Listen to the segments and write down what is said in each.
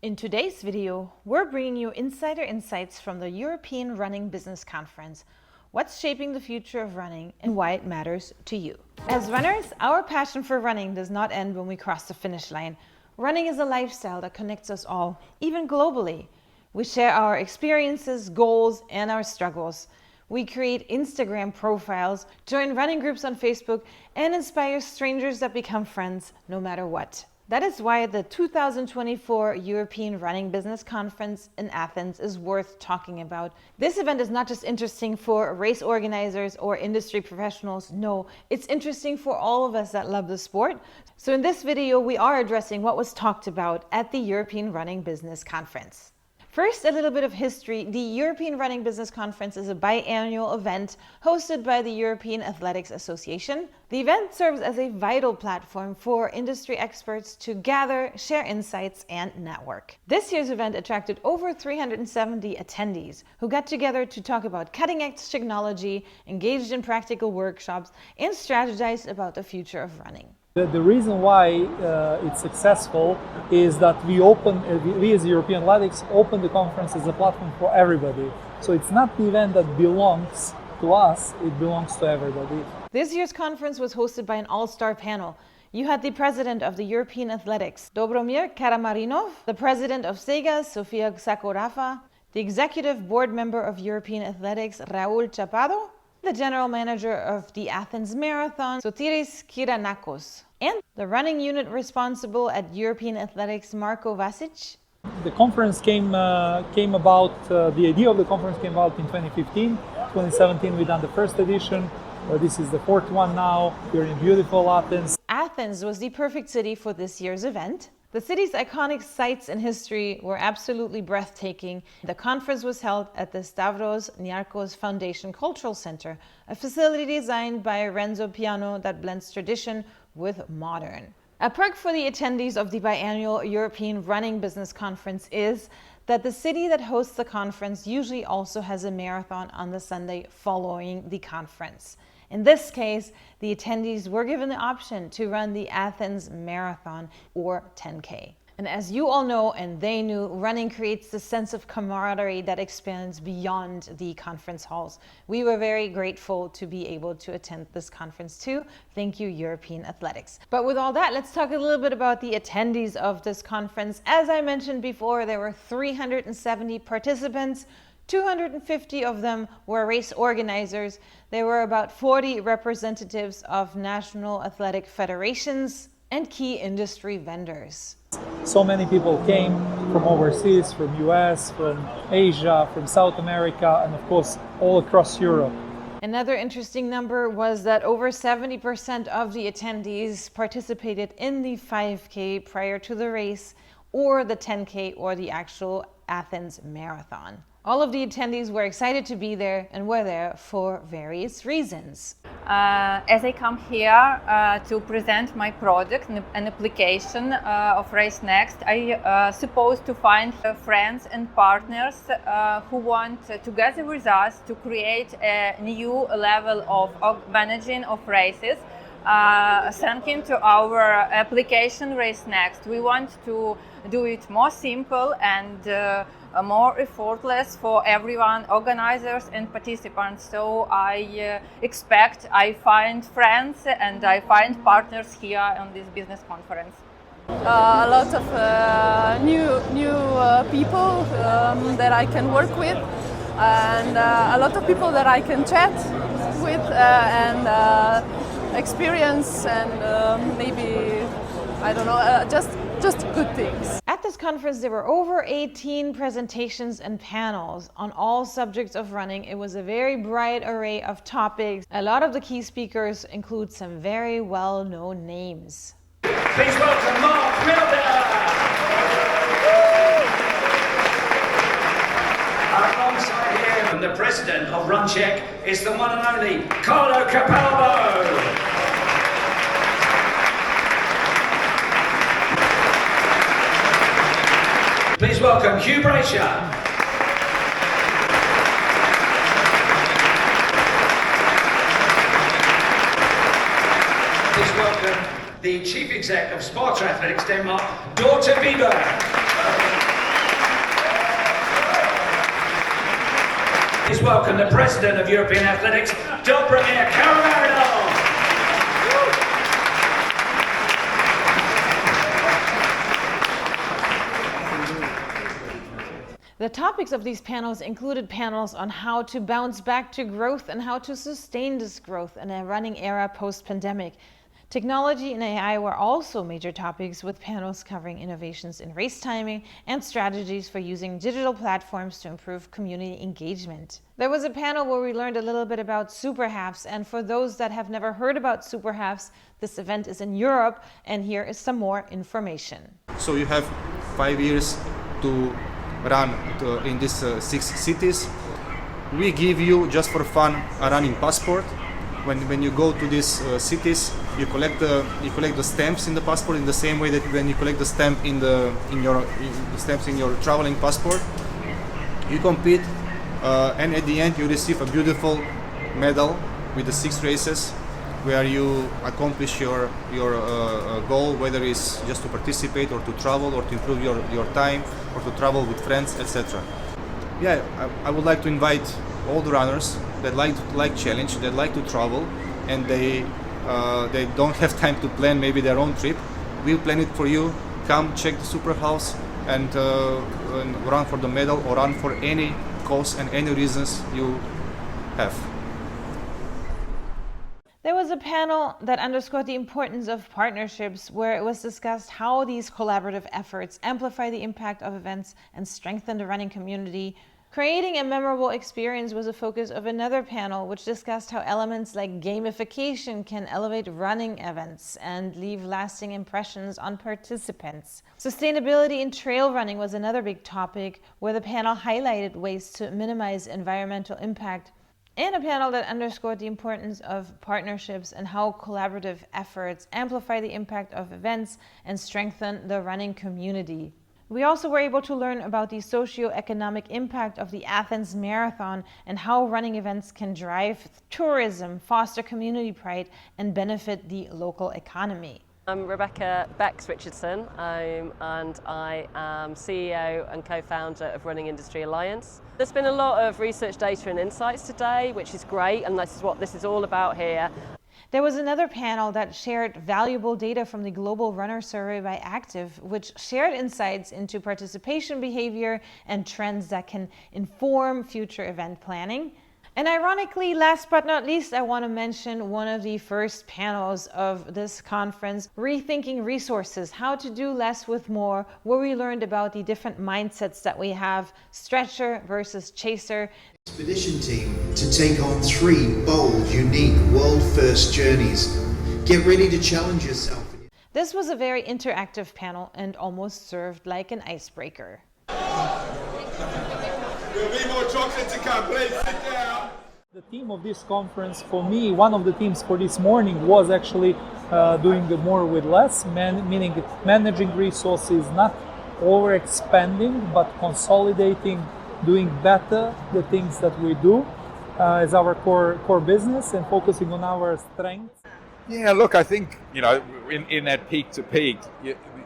In today's video, we're bringing you insider insights from the European Running Business Conference, what's shaping the future of running and why it matters to you. As runners, our passion for running does not end when we cross the finish line. Running is a lifestyle that connects us all, even globally. We share our experiences, goals, and our struggles. We create Instagram profiles, join running groups on Facebook, and inspire strangers that become friends no matter what. That is why the 2024 European Running Business Conference in Athens is worth talking about. This event is not just interesting for race organizers or industry professionals. No, it's interesting for all of us that love the sport. So in this video, we are addressing what was talked about at the European Running Business Conference. First, a little bit of history. The European Running Business Conference is a biannual event hosted by the European Athletics Association. The event serves as a vital platform for industry experts to gather, share insights, and network. This year's event attracted over 370 attendees who got together to talk about cutting-edge technology, engaged in practical workshops, and strategized about the future of running. The reason why it's successful is that we as European Athletics open the conference as a platform for everybody. So it's not the event that belongs to us, it belongs to everybody. This year's conference was hosted by an all-star panel. You had the president of the European Athletics, Dobromir Karamarinov, the president of Sega, Sofia Sakorafa, the executive board member of European Athletics, Raul Chapado, the general manager of the Athens Marathon, Sotiris Kyranakos, and the running unit responsible at European Athletics, Marko Vasic. The conference came about, the idea of the conference came about in 2015. 2017 we done the first edition. This is the fourth one now. We're in beautiful Athens. Athens was the perfect city for this year's event. The city's iconic sites and history were absolutely breathtaking. The conference was held at the Stavros Niarchos Foundation Cultural Center, a facility designed by Renzo Piano that blends tradition with modern. A perk for the attendees of the biannual European Running Business Conference is that the city that hosts the conference usually also has a marathon on the Sunday following the conference. In this case, the attendees were given the option to run the Athens Marathon or 10K. And as you all know, and they knew, running creates the sense of camaraderie that expands beyond the conference halls. We were very grateful to be able to attend this conference too. Thank you, European Athletics. But with all that, let's talk a little bit about the attendees of this conference. As I mentioned before, there were 370 participants. 250 of them were race organizers. There were about 40 representatives of national athletic federations and key industry vendors. So many people came from overseas, from US, from Asia, from South America, and of course all across Europe. Another interesting number was that over 70% of the attendees participated in the 5K prior to the race, or the 10K, or the actual Athens Marathon. All of the attendees were excited to be there and were there for various reasons. As I come here to present my product, an application of Race Next, I supposed to find friends and partners who want together with us to create a new level of managing of races. Thanking to our application Race Next, we want to do it more simple and more effortless for everyone, organizers and participants. So I expect I find friends and I find partners here on this business conference. A lot of new people that I can work with, and a lot of people that I can chat with and experience, and maybe, I don't know, just good things. At this conference, there were over 18 presentations and panels on all subjects of running. It was a very bright array of topics. A lot of the key speakers include some very well-known names. Please welcome Mark Milner. Alongside him, the president of RunCheck is the one and only Carlo Capalbo. Please welcome Hugh Brayshaw. Please welcome the Chief Exec of Sparta Athletics Denmark, Dorte Bieber. welcome the President of European Athletics, Dobromir Karamarino. The topics of these panels included panels on how to bounce back to growth and how to sustain this growth in a running era post-pandemic. Technology and AI were also major topics, with panels covering innovations in race timing and strategies for using digital platforms to improve community engagement. There was a panel where we learned a little bit about Superhalfs, and for those that have never heard about Superhalfs, this event is in Europe, and here is some more information. So you have 5 years to run in these 6 cities. We give you, just for fun, a running passport. When you go to these cities, you collect the stamps in the passport in the same way that when you collect the stamp in your traveling passport. You compete, and at the end you receive a beautiful medal with the 6 races, where you accomplish your goal, whether it's just to participate or to travel or to improve your time or to travel with friends, etc. Yeah, I would like to invite all the runners that like challenge, that like to travel, and they don't have time to plan maybe their own trip. We'll plan it for you. Come check the Superhalfs and run for the medal or run for any cause and any reasons you have. There was a panel that underscored the importance of partnerships, where it was discussed how these collaborative efforts amplify the impact of events and strengthen the running community. Creating a memorable experience was a focus of another panel, which discussed how elements like gamification can elevate running events and leave lasting impressions on participants. Sustainability in trail running was another big topic, where the panel highlighted ways to minimize environmental impact, and a panel that underscored the importance of partnerships and how collaborative efforts amplify the impact of events and strengthen the running community. We also were able to learn about the socio-economic impact of the Athens Marathon and how running events can drive tourism, foster community pride, and benefit the local economy. I'm Rebecca Bex-Richardson, and I am CEO and co-founder of Running Industry Alliance. There's been a lot of research, data and insights today, which is great, and this is what this is all about here. There was another panel that shared valuable data from the Global Runner Survey by Active, which shared insights into participation behavior and trends that can inform future event planning. And ironically, last but not least, I want to mention one of the first panels of this conference, Rethinking Resources, How to Do Less with More, where we learned about the different mindsets that we have, stretcher versus chaser. Expedition team to take on 3 bold, unique, world-first journeys. Get ready to challenge yourself. This was a very interactive panel and almost served like an icebreaker. There'll be more chocolate to come, please sit down. The theme of this conference, for me, one of the themes for this morning was actually doing more with less, meaning managing resources, not overexpanding, but consolidating, doing better the things that we do as our core business and focusing on our strengths. Yeah, look, I think, in that peak to peak,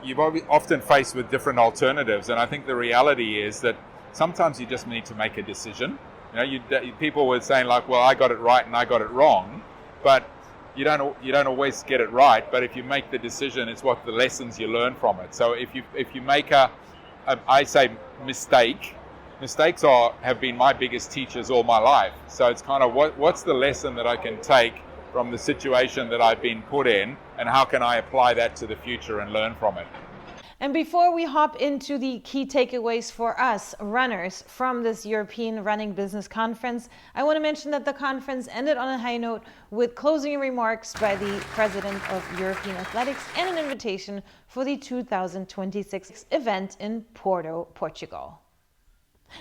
you're often faced with different alternatives. And I think the reality is that sometimes you just need to make a decision. People were saying like, well, I got it right and I got it wrong, but you don't always get it right. But if you make the decision, it's what the lessons you learn from it. So if you make I say mistake, mistakes have been my biggest teachers all my life. So it's kind of what's the lesson that I can take from the situation that I've been put in, and how can I apply that to the future and learn from it? And before we hop into the key takeaways for us runners from this European Running Business Conference, I want to mention that the conference ended on a high note with closing remarks by the President of European Athletics and an invitation for the 2026 event in Porto, Portugal.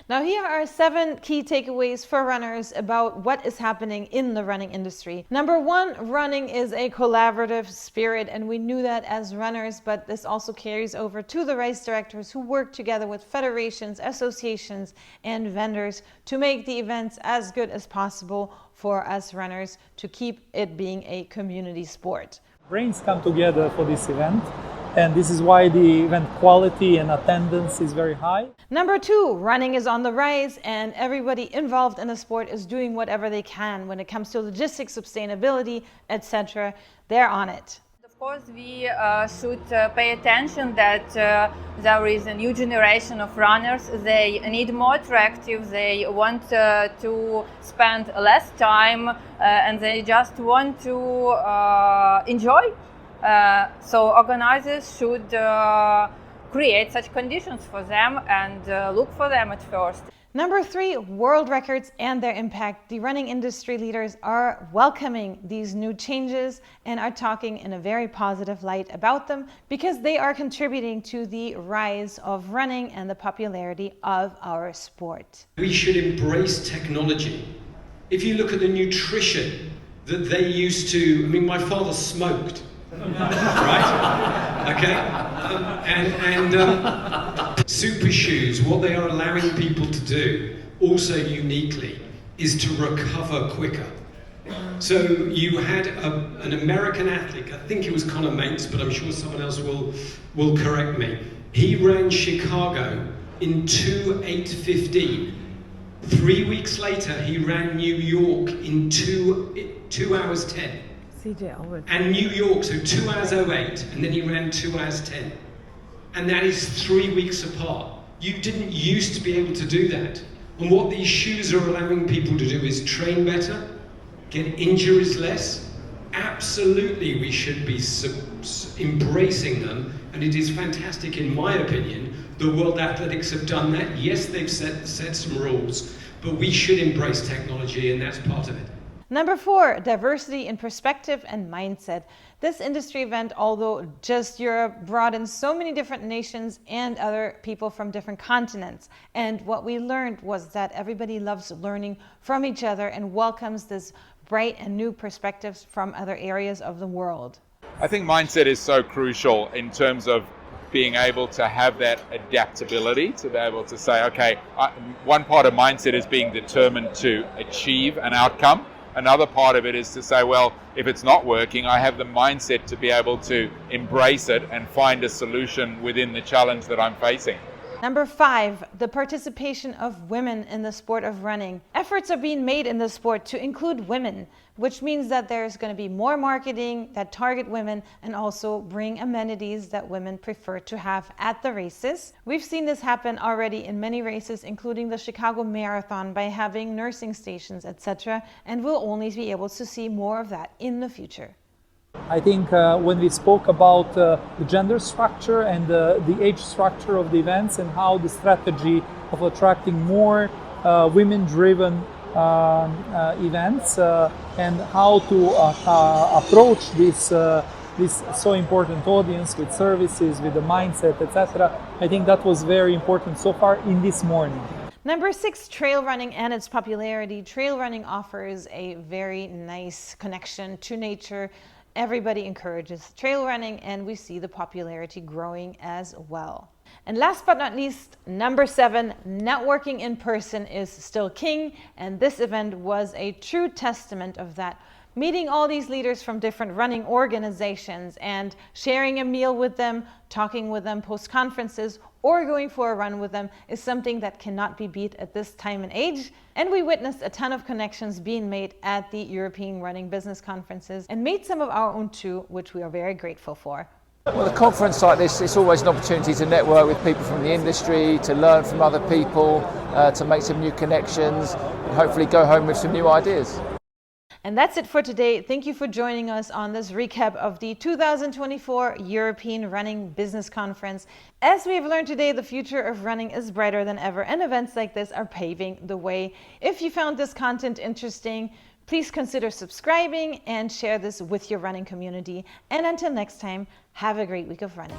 Now, here are 7 key takeaways for runners about what is happening in the running industry. Number 1, running is a collaborative spirit, and we knew that as runners, but this also carries over to the race directors who work together with federations, associations, and vendors to make the events as good as possible for us runners to keep it being a community sport. Brains come together for this event. and this is why the event quality and attendance is very high. Number 2, running is on the rise, and everybody involved in the sport is doing whatever they can when it comes to logistics, sustainability, etc. They're on it. Of course, we should pay attention that there is a new generation of runners. They need more attractive, they want to spend less time, and they just want to enjoy. So organizers should create such conditions for them and look for them at first. Number 3, world records and their impact. The running industry leaders are welcoming these new changes and are talking in a very positive light about them because they are contributing to the rise of running and the popularity of our sport. We should embrace technology. If you look at the nutrition that they used to, I mean, my father smoked, right? Okay? Super shoes, what they are allowing people to do, also uniquely, is to recover quicker. So you had an American athlete, I think it was Conor Mates, but I'm sure someone else will correct me. He ran Chicago in 2:8:15. 3 weeks later, he ran New York in 2 hours 10. And New York, so 2 hours 08, and then he ran 2 hours 10. And that is 3 weeks apart. You didn't used to be able to do that. And what these shoes are allowing people to do is train better, get injuries less. Absolutely, we should be embracing them. And it is fantastic, in my opinion, the World Athletics have done that. Yes, they've set some rules, but we should embrace technology, and that's part of it. Number 4, diversity in perspective and mindset. This industry event, although just Europe, brought in so many different nations and other people from different continents. And what we learned was that everybody loves learning from each other and welcomes this bright and new perspectives from other areas of the world. I think mindset is so crucial in terms of being able to have that adaptability, to be able to say, okay, one part of mindset is being determined to achieve an outcome. Another part of it is to say, well, if it's not working, I have the mindset to be able to embrace it and find a solution within the challenge that I'm facing. Number 5, the participation of women in the sport of running. Efforts are being made in the sport to include women, which means that there's going to be more marketing that target women and also bring amenities that women prefer to have at the races. We've seen this happen already in many races, including the Chicago Marathon, by having nursing stations, etc. And we'll only be able to see more of that in the future. I think when we spoke about the gender structure and the age structure of the events and how the strategy of attracting more women-driven events and how to approach this so important audience with services, with the mindset, etc. I think that was very important so far in this morning. Number 6, trail running and its popularity. Trail running offers a very nice connection to nature. Everybody encourages trail running and we see the popularity growing as well. And last but not least, number 7, networking in person is still king, and this event was a true testament of that. Meeting all these leaders from different running organizations and sharing a meal with them, talking with them post conferences, or going for a run with them is something that cannot be beat at this time and age. And we witnessed a ton of connections being made at the European Running Business Conferences and made some of our own too, which we are very grateful for. Well, a conference like this, it's always an opportunity to network with people from the industry, to learn from other people, to make some new connections, and hopefully go home with some new ideas. And that's it for today. Thank you for joining us on this recap of the 2024 European Running Business Conference. As we have learned today, the future of running is brighter than ever, and events like this are paving the way. If you found this content interesting, please consider subscribing and share this with your running community. And until next time, have a great week of running.